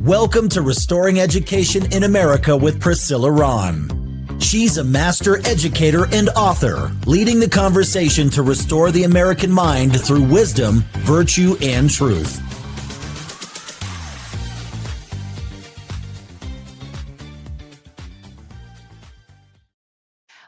Welcome to Restoring Education in America with Priscilla Ron. She's a master educator and author, leading the conversation to restore the American mind through wisdom, virtue, and truth.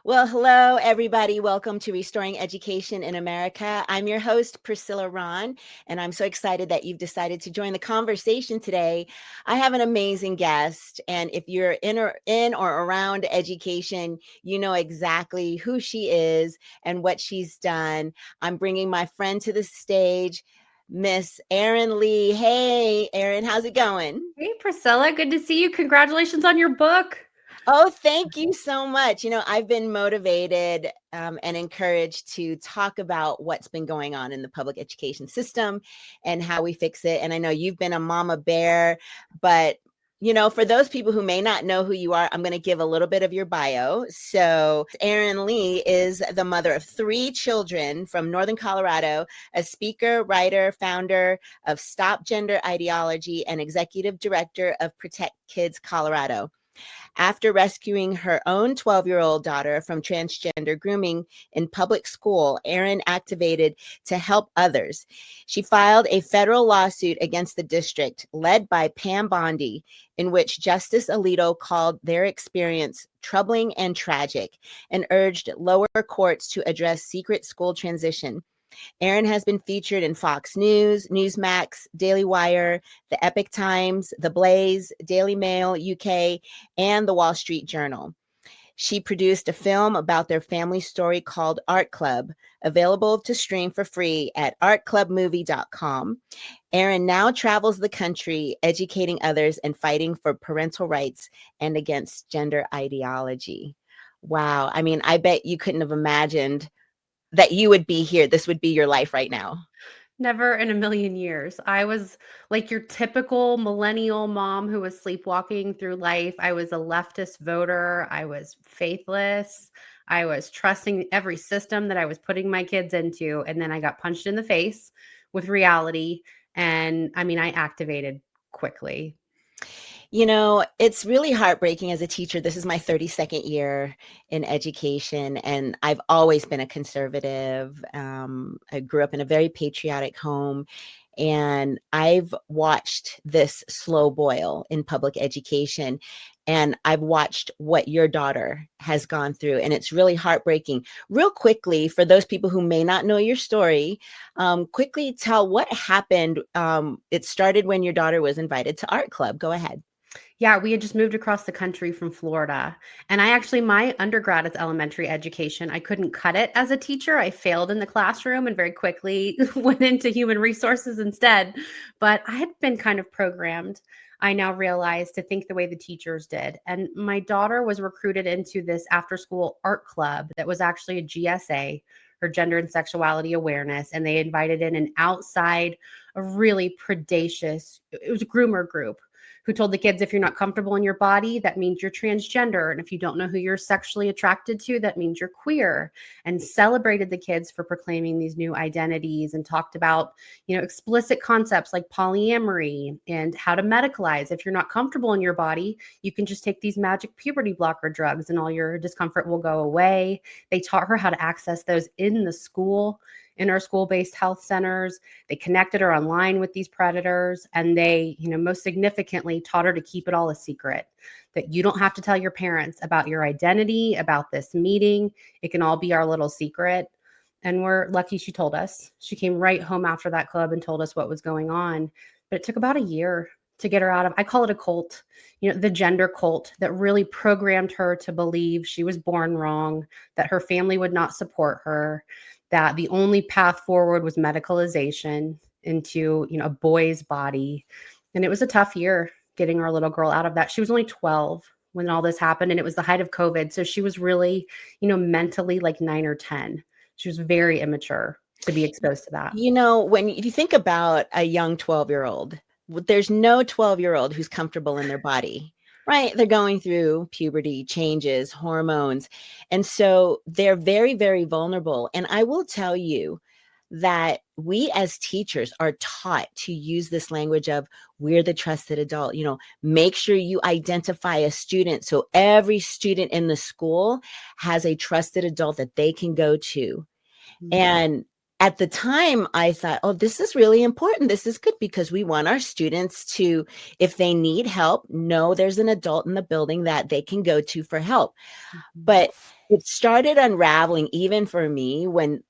Well, hello, everybody. Welcome to Restoring Education in America. I'm your host, Priscilla Ron, and I'm so excited that you've decided to join the conversation today. I have an amazing guest, and if you're in or around education, you know exactly who she is and what she's done. I'm bringing my friend to the stage, Miss Erin Lee. Hey, Erin, how's it going? Hey, Priscilla. Good to see you. Congratulations on your book. Oh, thank you so much. I've been motivated and encouraged to talk about what's been going on in the public education system and how we fix it. And I know you've been a mama bear, but for those people who may not know who you are, I'm going to give a little bit of your bio. So Erin Lee is the mother of 3 children from Northern Colorado, a speaker, writer, founder of Stop Gender Ideology, and executive director of Protect Kids Colorado. After rescuing her own 12-year-old daughter from transgender grooming in public school, Erin activated to help others. She filed a federal lawsuit against the district led by Pam Bondi, in which Justice Alito called their experience troubling and tragic and urged lower courts to address secret school transition. Erin has been featured in Fox News, Newsmax, Daily Wire, The Epoch Times, The Blaze, Daily Mail UK, and The Wall Street Journal. She produced a film about their family story called Art Club, available to stream for free at artclubmovie.com. Erin now travels the country, educating others and fighting for parental rights and against gender ideology. Wow. I mean, I bet you couldn't have imagined that you would be here. This would be your life right now. Never in a million years. I was like your typical millennial mom who was sleepwalking through life. I was a leftist voter. I was faithless. I was trusting every system that I was putting my kids into. And then I got punched in the face with reality. And I mean, I activated quickly. It's really heartbreaking as a teacher. This is my 32nd year in education, and I've always been a conservative. I grew up in a very patriotic home, and I've watched this slow boil in public education, and I've watched what your daughter has gone through, and it's really heartbreaking. Real quickly, for those people who may not know your story, quickly tell what happened. It started when your daughter was invited to Art Club. Go ahead. Yeah, we had just moved across the country from Florida. And my undergrad is elementary education. I couldn't cut it as a teacher. I failed in the classroom and very quickly went into human resources instead. But I had been kind of programmed, I now realize, to think the way the teachers did. And my daughter was recruited into this after school art club that was actually a GSA, her gender and sexuality awareness. And they invited in an outside, a really predacious, it was a groomer group who told the kids, if you're not comfortable in your body, that means you're transgender. And if you don't know who you're sexually attracted to, that means you're queer, and celebrated the kids for proclaiming these new identities and talked about, explicit concepts like polyamory and how to medicalize. If you're not comfortable in your body, you can just take these magic puberty blocker drugs and all your discomfort will go away. They taught her how to access those in the school, in our school-based health centers. They connected her online with these predators, and they, most significantly taught her to keep it all a secret, that you don't have to tell your parents about your identity, about this meeting. It can all be our little secret. And we're lucky she told us. She came right home after that club and told us what was going on. But it took about a year to get her out of, I call it a cult, the gender cult that really programmed her to believe she was born wrong, that her family would not support her, that the only path forward was medicalization into, a boy's body. And it was a tough year getting our little girl out of that. She was only 12 when all this happened, and it was the height of COVID. So she was really, mentally like 9 or 10. She was very immature to be exposed to that. When you think about a young 12-year-old, there's no 12-year-old who's comfortable in their body. Right. They're going through puberty, changes, hormones. And so they're very, very vulnerable. And I will tell you that we as teachers are taught to use this language of we're the trusted adult. Make sure you identify a student so every student in the school has a trusted adult that they can go to. And at the time, I thought, oh, this is really important. This is good because we want our students to, if they need help, know there's an adult in the building that they can go to for help. But it started unraveling even for me when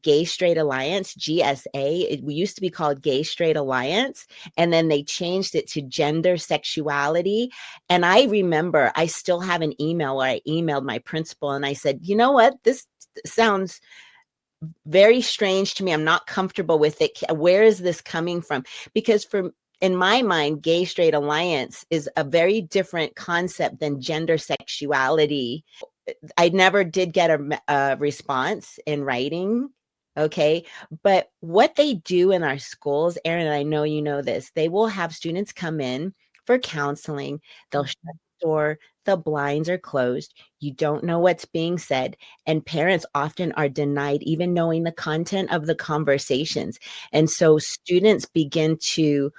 Gay Straight Alliance, GSA, it used to be called Gay Straight Alliance, and then they changed it to gender sexuality. And I remember I still have an email where I emailed my principal and I said, you know what, this sounds very strange to me. I'm not comfortable with it. Where is this coming from? Because in my mind, Gay Straight Alliance is a very different concept than gender sexuality. I never did get a response in writing. Okay. But what they do in our schools, Erin, and I know you know this, they will have students come in for counseling. They'll shut the door, the blinds are closed. You don't know what's being said. And parents often are denied even knowing the content of the conversations. And so students begin to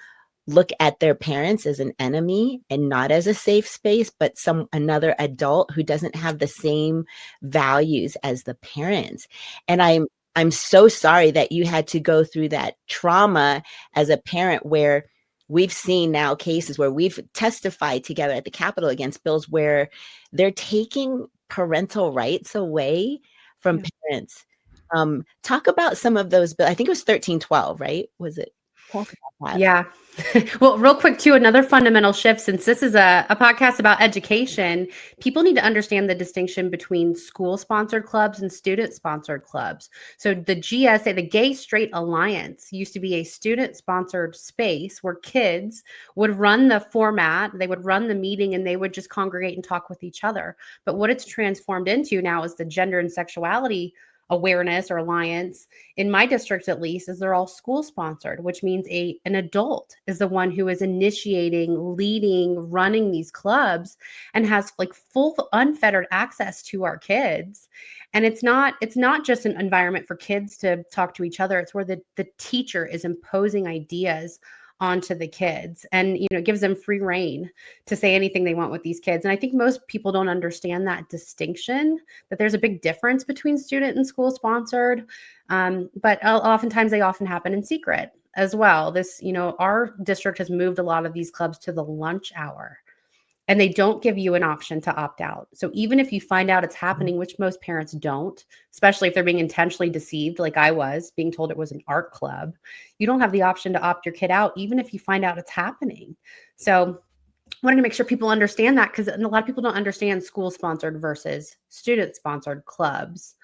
look at their parents as an enemy and not as a safe space, but another adult who doesn't have the same values as the parents. And I'm so sorry that you had to go through that trauma as a parent, where we've seen now cases where we've testified together at the Capitol against bills where they're taking parental rights away from parents. Talk about some of those bills. I think it was 1312, right? Was it? Talk about that. Yeah. Well, real quick too, another fundamental shift, since this is a podcast about education, people need to understand the distinction between school-sponsored clubs and student-sponsored clubs. So the GSA, the Gay Straight Alliance, used to be a student-sponsored space where kids would run the format, they would run the meeting, and they would just congregate and talk with each other. But what it's transformed into now is the gender and sexuality awareness or alliance, in my district at least, is they're all school sponsored, which means an adult is the one who is initiating, leading, running these clubs and has full unfettered access to our kids. And it's not just an environment for kids to talk to each other. It's where the teacher is imposing ideas onto the kids, and it gives them free reign to say anything they want with these kids. And I think most people don't understand that distinction, that there's a big difference between student and school sponsored, but oftentimes they often happen in secret as well. Our district has moved a lot of these clubs to the lunch hour, and they don't give you an option to opt out. So even if you find out it's happening, which most parents don't, especially if they're being intentionally deceived, like I was being told it was an art club, you don't have the option to opt your kid out, even if you find out it's happening. So I wanted to make sure people understand that, because a lot of people don't understand school-sponsored versus student-sponsored clubs,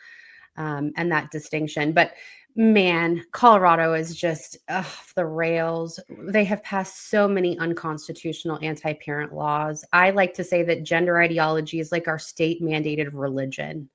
and that distinction. But man, Colorado is just off the rails. They have passed so many unconstitutional anti-parent laws. I like to say that gender ideology is like our state mandated religion.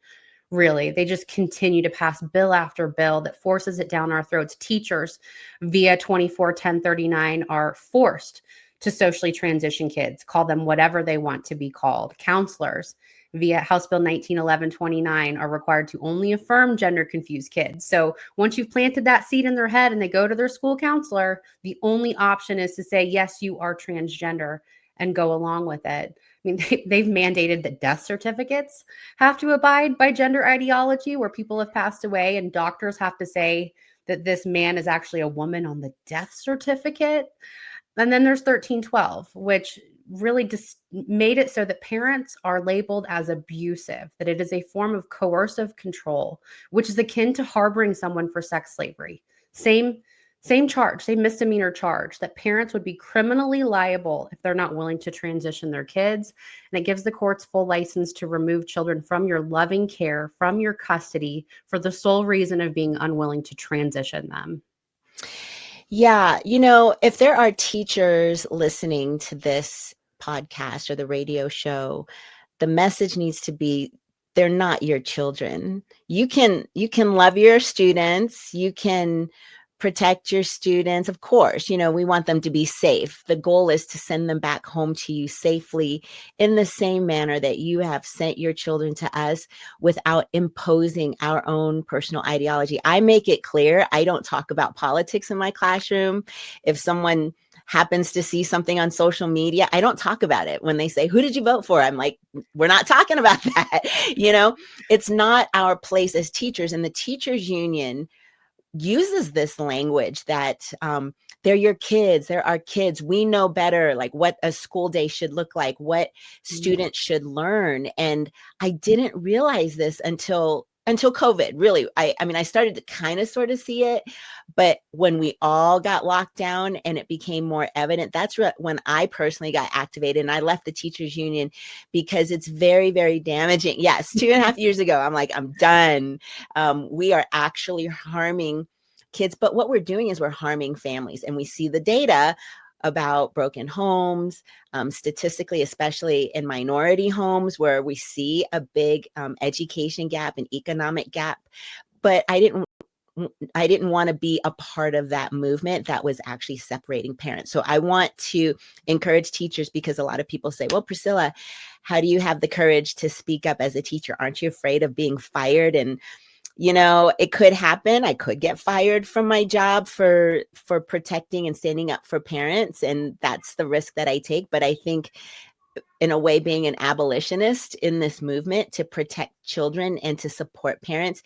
Really, they just continue to pass bill after bill that forces it down our throats. Teachers via 24/1039 are forced to socially transition kids, call them whatever they want to be called. Counselors via House Bill 1911-29 are required to only affirm gender confused kids. So once you've planted that seed in their head and they go to their school counselor, the only option is to say, yes, you are transgender, and go along with it. I mean, they've mandated that death certificates have to abide by gender ideology, where people have passed away and doctors have to say that this man is actually a woman on the death certificate. And then there's 1312, which really just made it so that parents are labeled as abusive, that it is a form of coercive control, which is akin to harboring someone for sex slavery. Same charge, same misdemeanor charge, that parents would be criminally liable if they're not willing to transition their kids. And it gives the courts full license to remove children from your loving care, from your custody, for the sole reason of being unwilling to transition them. Yeah. If there are teachers listening to this podcast or the radio show, the message needs to be, they're not your children. You can love your students. You can protect your students. Of course, we want them to be safe. The goal is to send them back home to you safely in the same manner that you have sent your children to us, without imposing our own personal ideology. I make it clear I don't talk about politics in my classroom. If someone happens to see something on social media, I don't talk about it. When they say, "Who did you vote for?" I'm like, we're not talking about that. It's not our place as teachers. And the teachers union uses this language that they're your kids, they're our kids. We know better, like what a school day should look like, what students should learn. And I didn't realize this until COVID, really. I mean, I started to kind of sort of see it, but when we all got locked down and it became more evident, that's when I personally got activated, and I left the teachers union because it's very, very damaging. Yes, 2.5 years ago, I'm like, I'm done. We are actually harming kids, but what we're doing is we're harming families, and we see the data about broken homes, statistically, especially in minority homes, where we see a big education gap and economic gap. But I didn't want to be a part of that movement that was actually separating parents. So I want to encourage teachers, because a lot of people say, "Well, Priscilla, how do you have the courage to speak up as a teacher? Aren't you afraid of being fired?" And it could happen. I could get fired from my job for protecting and standing up for parents. And that's the risk that I take. But I think, in a way, being an abolitionist in this movement to protect children and to support parents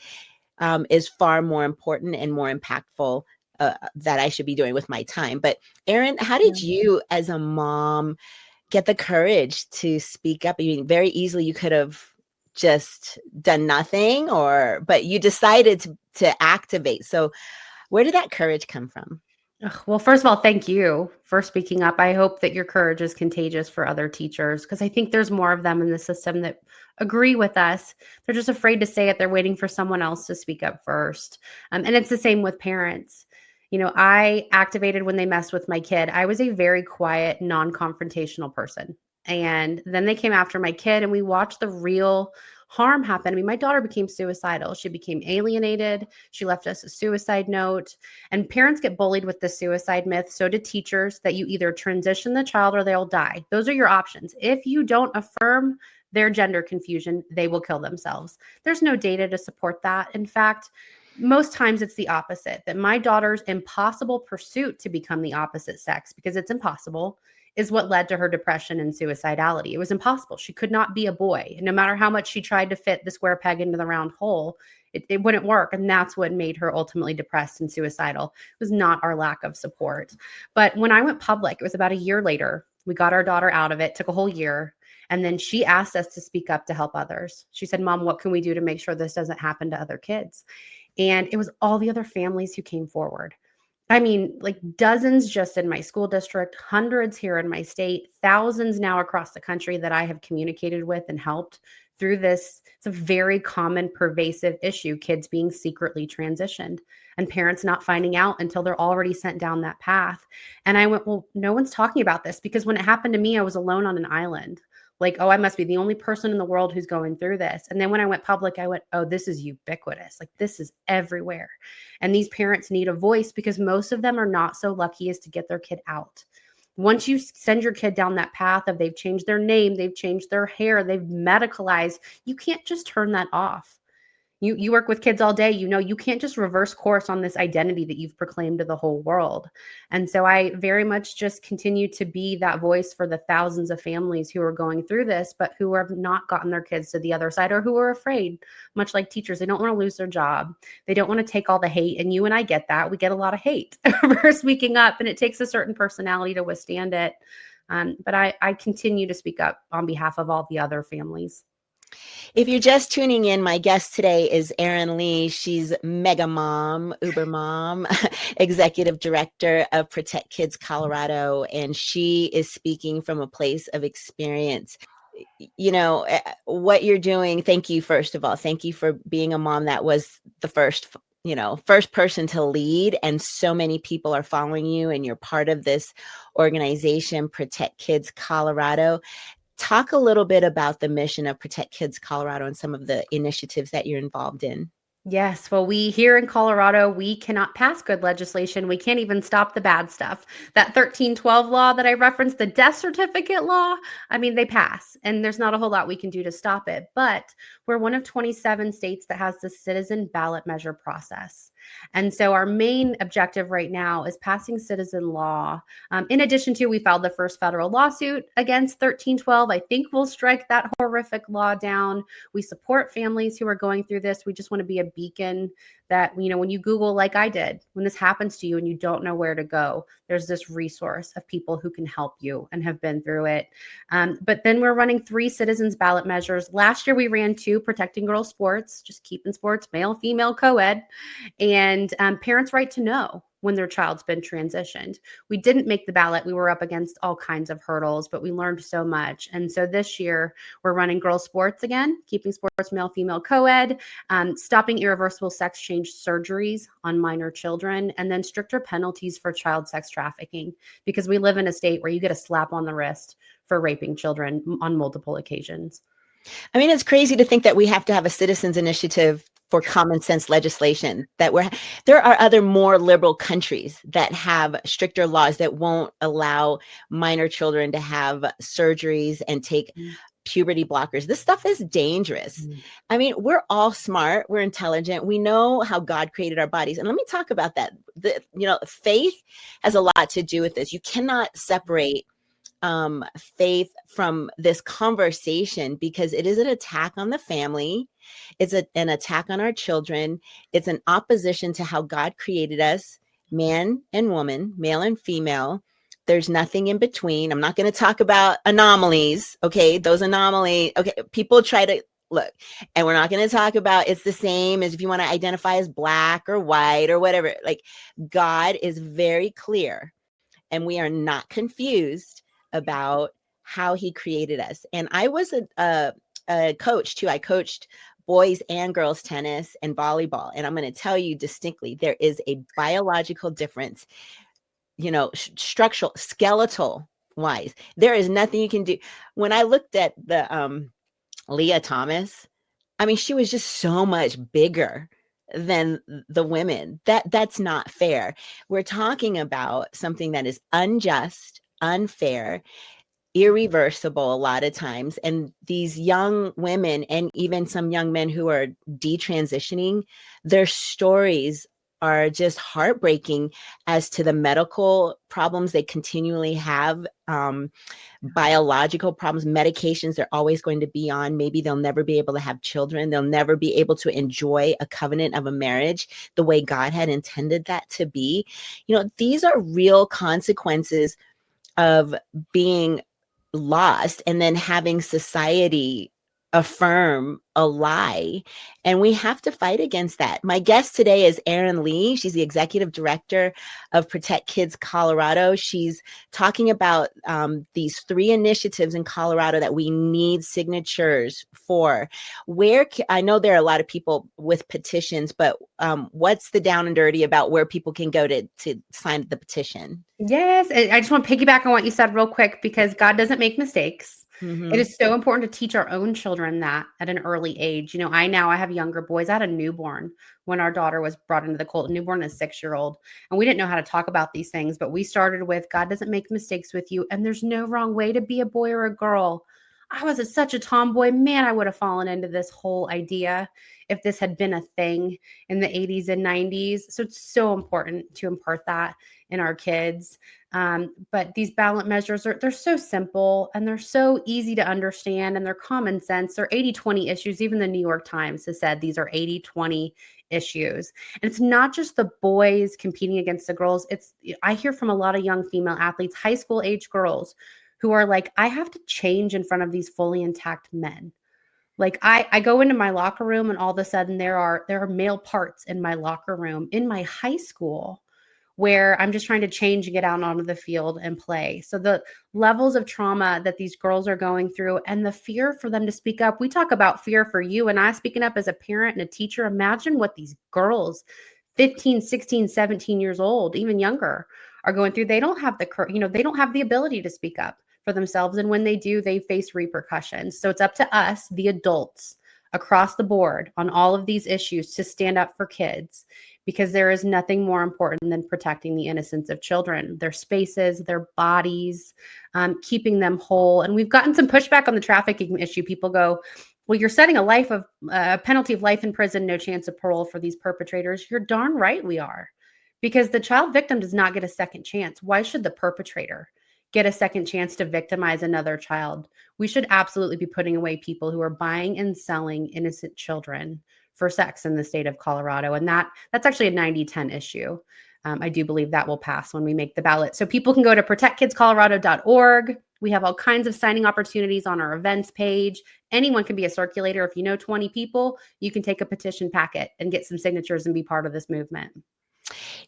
is far more important and more impactful, that I should be doing with my time. But Erin, how did you, as a mom, get the courage to speak up? I mean, very easily you could have just done nothing, but you decided to activate. So where did that courage come from? Well, first of all, thank you for speaking up. I hope that your courage is contagious for other teachers, because I think there's more of them in the system that agree with us. They're just afraid to say it. They're waiting for someone else to speak up first. And it's the same with parents. I activated when they messed with my kid. I was a very quiet, non-confrontational person. And then they came after my kid, and we watched the real harm happen. I mean, my daughter became suicidal. She became alienated. She left us a suicide note. And parents get bullied with the suicide myth. So do teachers, that you either transition the child or they'll die. Those are your options. If you don't affirm their gender confusion, they will kill themselves. There's no data to support that. In fact, most times it's the opposite, that my daughter's impossible pursuit to become the opposite sex, because it's impossible, is what led to her depression and suicidality. It was impossible. She could not be a boy. No matter how much she tried to fit the square peg into the round hole, it wouldn't work. And that's what made her ultimately depressed and suicidal. It was not our lack of support. But when I went public, it was about a year later, we got our daughter out of it, took a whole year. And then she asked us to speak up to help others. She said, "Mom, what can we do to make sure this doesn't happen to other kids?" And it was all the other families who came forward. I mean, like dozens just in my school district, hundreds here in my state, thousands now across the country that I have communicated with and helped through this. It's a very common, pervasive issue, kids being secretly transitioned and parents not finding out until they're already sent down that path. And I went, well, no one's talking about this, because when it happened to me, I was alone on an island. Like, oh, I must be the only person in the world who's going through this. And then when I went public, I went, oh, this is ubiquitous. Like, this is everywhere. And these parents need a voice, because most of them are not so lucky as to get their kid out. Once you send your kid down that path of they've changed their name, they've changed their hair, they've medicalized, you can't just turn that off. You work with kids all day, you can't just reverse course on this identity that you've proclaimed to the whole world. And so I very much just continue to be that voice for the thousands of families who are going through this, but who have not gotten their kids to the other side, or who are afraid, much like teachers. They don't want to lose their job. They don't want to take all the hate. And you and I get that. We get a lot of hate for speaking up, and it takes a certain personality to withstand it. But I continue to speak up on behalf of all the other families. If you're just tuning in, my guest today is Erin Lee. She's mega mom, uber mom, executive director of Protect Kids Colorado, and she is speaking from a place of experience. What you're doing, thank you, first of all. Thank you for being a mom that was the first person to lead, and so many people are following you, and you're part of this organization, Protect Kids Colorado. Talk a little bit about the mission of Protect Kids Colorado and some of the initiatives that you're involved in. Yes. Well, we here in Colorado, we cannot pass good legislation. We can't even stop the bad stuff. That 1312 law that I referenced, the death certificate law, I mean, they pass, and there's not a whole lot we can do to stop it. But we're one of 27 states that has the citizen ballot measure process. And so our main objective right now is passing citizen law. In addition to, we filed the first federal lawsuit against 1312. I think we'll strike that horrific law down. We support families who are going through this. We just want to be a beacon that, when you Google, like I did, when this happens to you and you don't know where to go, there's this resource of people who can help you and have been through it. But then we're running 3 citizens ballot measures. Last year, we ran 2, protecting girls' sports, just keeping sports male, female, co-ed, and parents' right to know when their child's been transitioned. We didn't make the ballot. We were up against all kinds of hurdles, but we learned so much. And so this year we're running girls sports again, keeping sports male, female, co-ed, stopping irreversible sex change surgeries on minor children, and then stricter penalties for child sex trafficking, because we live in a state where you get a slap on the wrist for raping children on multiple occasions. I mean, it's crazy to think that we have to have a citizens initiative for common sense legislation, that there are other more liberal countries that have stricter laws that won't allow minor children to have surgeries and take puberty blockers. This stuff is dangerous. I mean, we're all smart, we're intelligent, we know how God created our bodies. And let me talk about that. Faith has a lot to do with this. You cannot separate faith from this conversation, because it is an attack on the family. It's an attack on our children. It's an opposition to how God created us, man and woman, male and female. There's nothing in between. I'm not going to talk about anomalies. Okay. Those anomalies. Okay. People try to look, and we're not going to talk about it's the same as if you want to identify as black or white or whatever. Like, God is very clear, and we are not confused about how he created us. And I was a coach too. I coached boys and girls tennis and volleyball. And I'm going to tell you distinctly, there is a biological difference, structural, skeletal wise. There is nothing you can do. When I looked at the Leah Thomas, I mean, she was just so much bigger than the women. That's not fair. We're talking about something that is unjust, unfair, irreversible a lot of times. And these young women, and even some young men who are detransitioning, their stories are just heartbreaking as to the medical problems they continually have, biological problems, medications they're always going to be on. Maybe they'll never be able to have children. They'll never be able to enjoy a covenant of a marriage the way God had intended that to be. These are real consequences of being lost and then having society affirm a lie. And we have to fight against that. My guest today is Erin Lee. She's the executive director of Protect Kids Colorado. She's talking about these 3 initiatives in Colorado that we need signatures for. I know there are a lot of people with petitions, but what's the down and dirty about where people can go to sign the petition? Yes. I just want to piggyback on what you said real quick, because God doesn't make mistakes. Mm-hmm. It is so important to teach our own children that at an early age. I have younger boys. I had a newborn when our daughter was brought into the cult. A newborn is 6-year-old. And we didn't know how to talk about these things, but we started with God doesn't make mistakes with you. And there's no wrong way to be a boy or a girl. I was such a tomboy. Man, I would have fallen into this whole idea if this had been a thing in the 80s and 90s. So it's so important to impart that in our kids. But these ballot measures they're so simple, and they're so easy to understand, and they're common sense. They're 80-20 issues. Even the New York Times has said these are 80-20 issues. And it's not just the boys competing against the girls. I hear from a lot of young female athletes, high school age girls, who are like, I have to change in front of these fully intact men. Like I go into my locker room, and all of a sudden there are male parts in my locker room in my high school where I'm just trying to change and get out onto the field and play. So the levels of trauma that these girls are going through, and the fear for them to speak up. We talk about fear for you and I speaking up as a parent and a teacher. Imagine what these girls, 15, 16, 17 years old, even younger, are going through. They don't have they don't have the ability to speak up for themselves. And when they do, they face repercussions. So it's up to us, the adults, across the board on all of these issues to stand up for kids, because there is nothing more important than protecting the innocence of children, their spaces, their bodies, keeping them whole. And we've gotten some pushback on the trafficking issue. People go, well, you're setting a penalty of life in prison, no chance of parole for these perpetrators. You're darn right we are, because the child victim does not get a second chance. Why should the perpetrator get a second chance to victimize another child? We should absolutely be putting away people who are buying and selling innocent children for sex in the state of Colorado. And that's actually a 90-10 issue. I do believe that will pass when we make the ballot. So people can go to protectkidscolorado.org. We have all kinds of signing opportunities on our events page. Anyone can be a circulator. If you know 20 people, you can take a petition packet and get some signatures and be part of this movement.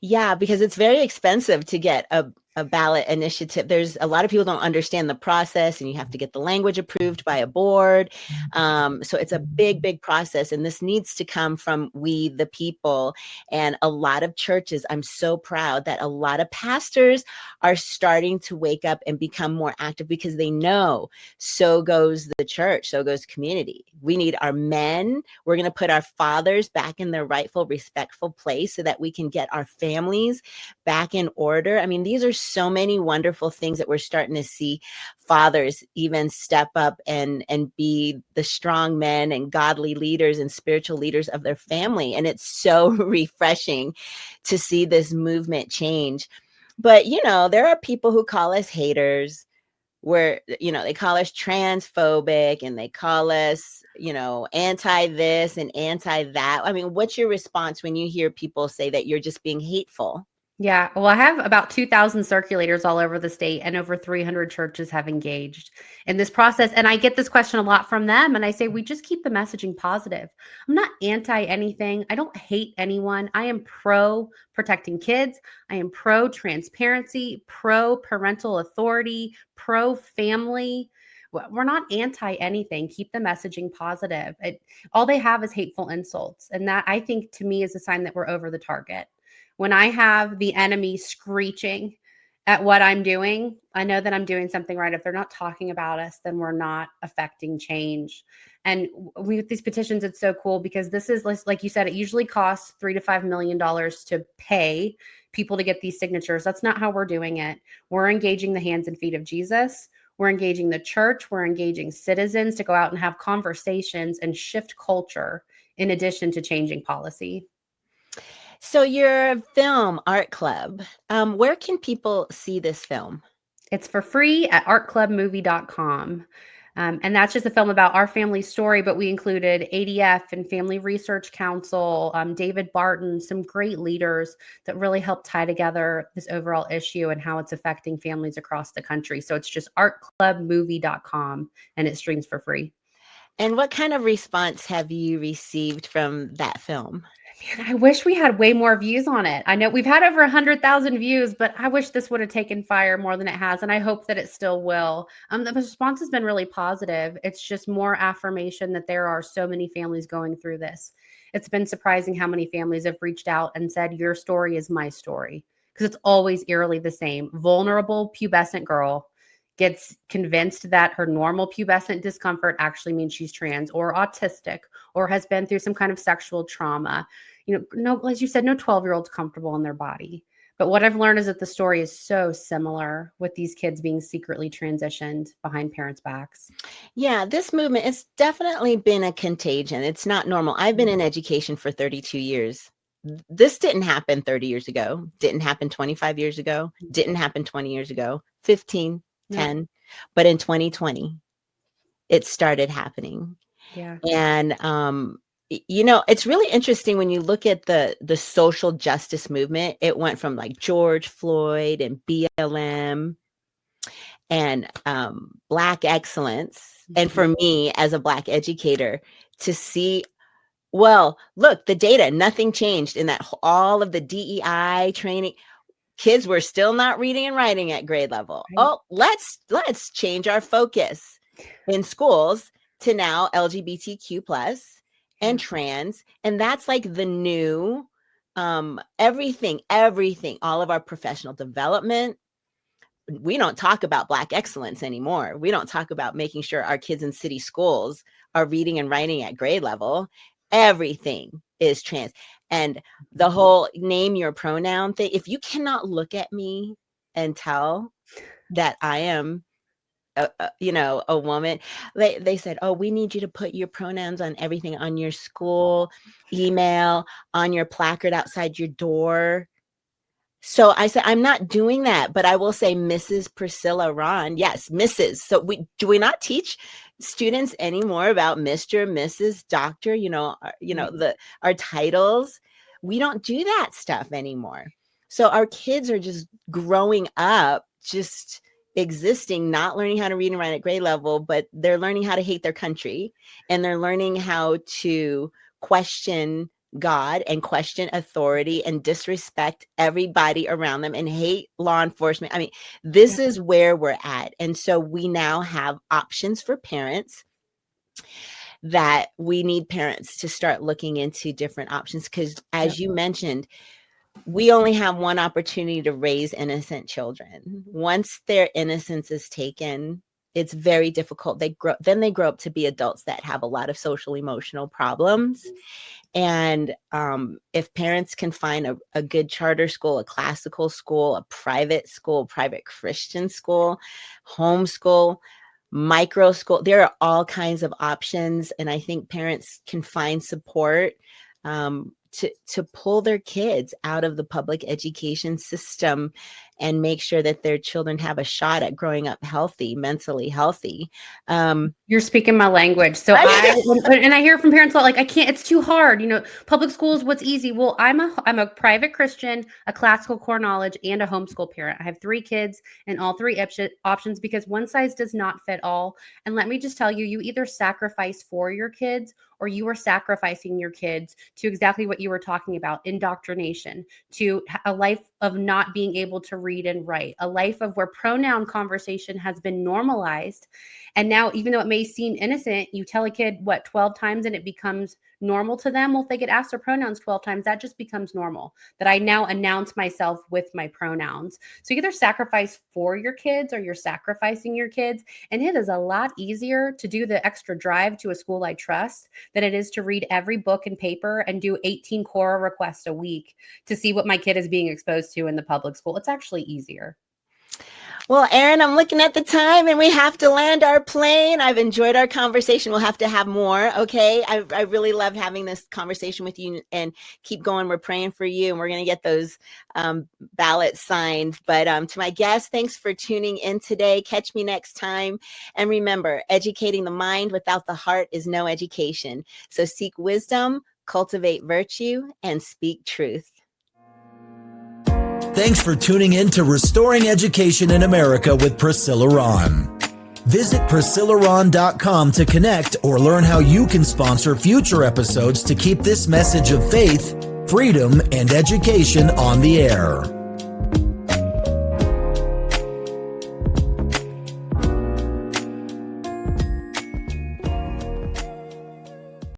Yeah, because it's very expensive to get a ballot initiative. There's a lot of people don't understand the process, and you have to get the language approved by a board. So it's a big process, and this needs to come from we, the people. And a lot of churches, I'm so proud that a lot of pastors are starting to wake up and become more active, because they know so goes the church, so goes community. We need our men. We're going to put our fathers back in their rightful, respectful place so that we can get our families back in order. I mean, these are so many wonderful things that we're starting to see fathers even step up and be the strong men and godly leaders and spiritual leaders of their family. And it's so refreshing to see this movement change. But, there are people who call us haters, where, they call us transphobic, and they call us, anti this and anti that. I mean, what's your response when you hear people say that you're just being hateful? Yeah, well, I have about 2,000 circulators all over the state, and over 300 churches have engaged in this process. And I get this question a lot from them. And I say, we just keep the messaging positive. I'm not anti anything. I don't hate anyone. I am pro protecting kids. I am pro transparency, pro parental authority, pro family. We're not anti anything. Keep the messaging positive. All they have is hateful insults. And that, I think, to me, is a sign that we're over the target. When I have the enemy screeching at what I'm doing, I know that I'm doing something right. If they're not talking about us, then we're not affecting change. And with these petitions, it's so cool, because this is, like you said, it usually costs $3 to $5 million to pay people to get these signatures. That's not how we're doing it. We're engaging the hands and feet of Jesus. We're engaging the church. We're engaging citizens to go out and have conversations and shift culture, in addition to changing policy. So your film, Art Club, where can people see this film? It's for free at artclubmovie.com. And that's just a film about our family story, but we included ADF and Family Research Council, David Barton, some great leaders that really helped tie together this overall issue and how it's affecting families across the country. So it's just artclubmovie.com, and it streams for free. And what kind of response have you received from that film? Man, I wish we had way more views on it. I know we've had over 100,000 views, but I wish this would have taken fire more than it has. And I hope that it still will. The response has been really positive. It's just more affirmation that there are so many families going through this. It's been surprising how many families have reached out and said, your story is my story. Because it's always eerily the same. Vulnerable pubescent girl gets convinced that her normal pubescent discomfort actually means she's trans or autistic or has been through some kind of sexual trauma. No, as you said, no 12-year-old's comfortable in their body. But what I've learned is that the story is so similar with these kids being secretly transitioned behind parents' backs. Yeah, this movement, it's definitely been a contagion. It's not normal. I've been in education for 32 years. This didn't happen 30 years ago, didn't happen 25 years ago, didn't happen 20 years ago, 15, 10. Yeah. But in 2020, it started happening. Yeah. And, it's really interesting when you look at the social justice movement. It went from like George Floyd and BLM and Black excellence. Mm-hmm. And for me as a Black educator to see, well, look, the data, nothing changed in that, all of the DEI training. Kids were still not reading and writing at grade level. Right. Oh, let's change our focus in schools to now LGBTQ plus and trans. And that's like the new everything, all of our professional development, we don't talk about Black excellence anymore. We don't talk about making sure our kids in city schools are reading and writing at grade level. Everything is trans. And the whole name your pronoun thing, if you cannot look at me and tell that I am a woman, they said, oh, we need you to put your pronouns on everything, on your school email, on your placard outside your door. So I said, I'm not doing that, but I will say Mrs. Priscilla Ron. Yes, Mrs. So do we not teach students anymore about Mr., Mrs., Doctor, our titles? We don't do that stuff anymore. So our kids are just growing up, just existing, not learning how to read and write at grade level, but they're learning how to hate their country, and they're learning how to question God and question authority and disrespect everybody around them and hate law enforcement. I mean, this is where we're at. And so we now have options for parents that we need parents to start looking into different options. Because as you mentioned, we only have one opportunity to raise innocent children. Once their innocence is taken, it's very difficult. They grow up to be adults that have a lot of social emotional problems. And if parents can find a good charter school, a classical school, a private Christian school, homeschool, micro school, there are all kinds of options. And I think parents can find support to pull their kids out of the public education system and make sure that their children have a shot at growing up healthy, mentally healthy. You're speaking my language. So I hear from parents a lot, like, I can't, it's too hard. Public schools, what's easy? Well, I'm a private Christian, a classical core knowledge, and a homeschool parent. I have 3 kids and all 3 options, because one size does not fit all. And let me just tell you, you either sacrifice for your kids, or you are sacrificing your kids to exactly what you were talking about, indoctrination, to a life of not being able to read and write, a life of where pronoun conversation has been normalized. And now, even though it may seem innocent, you tell a kid, 12 times, and it becomes normal to them. Well, if they get asked their pronouns 12 times, that just becomes normal, that I now announce myself with my pronouns. So you either sacrifice for your kids, or you're sacrificing your kids. And it is a lot easier to do the extra drive to a school I trust than it is to read every book and paper and do 18 core requests a week to see what my kid is being exposed to in the public school. It's actually easier. Well, Erin, I'm looking at the time and we have to land our plane. I've enjoyed our conversation. We'll have to have more. Okay. I really loved having this conversation with you, and keep going. We're praying for you, and we're going to get those ballots signed. But to my guests, thanks for tuning in today. Catch me next time. And remember, educating the mind without the heart is no education. So seek wisdom, cultivate virtue, and speak truth. Thanks for tuning in to Restoring Education in America with Priscilla Ron. Visit PriscillaRon.com to connect or learn how you can sponsor future episodes to keep this message of faith, freedom, and education on the air.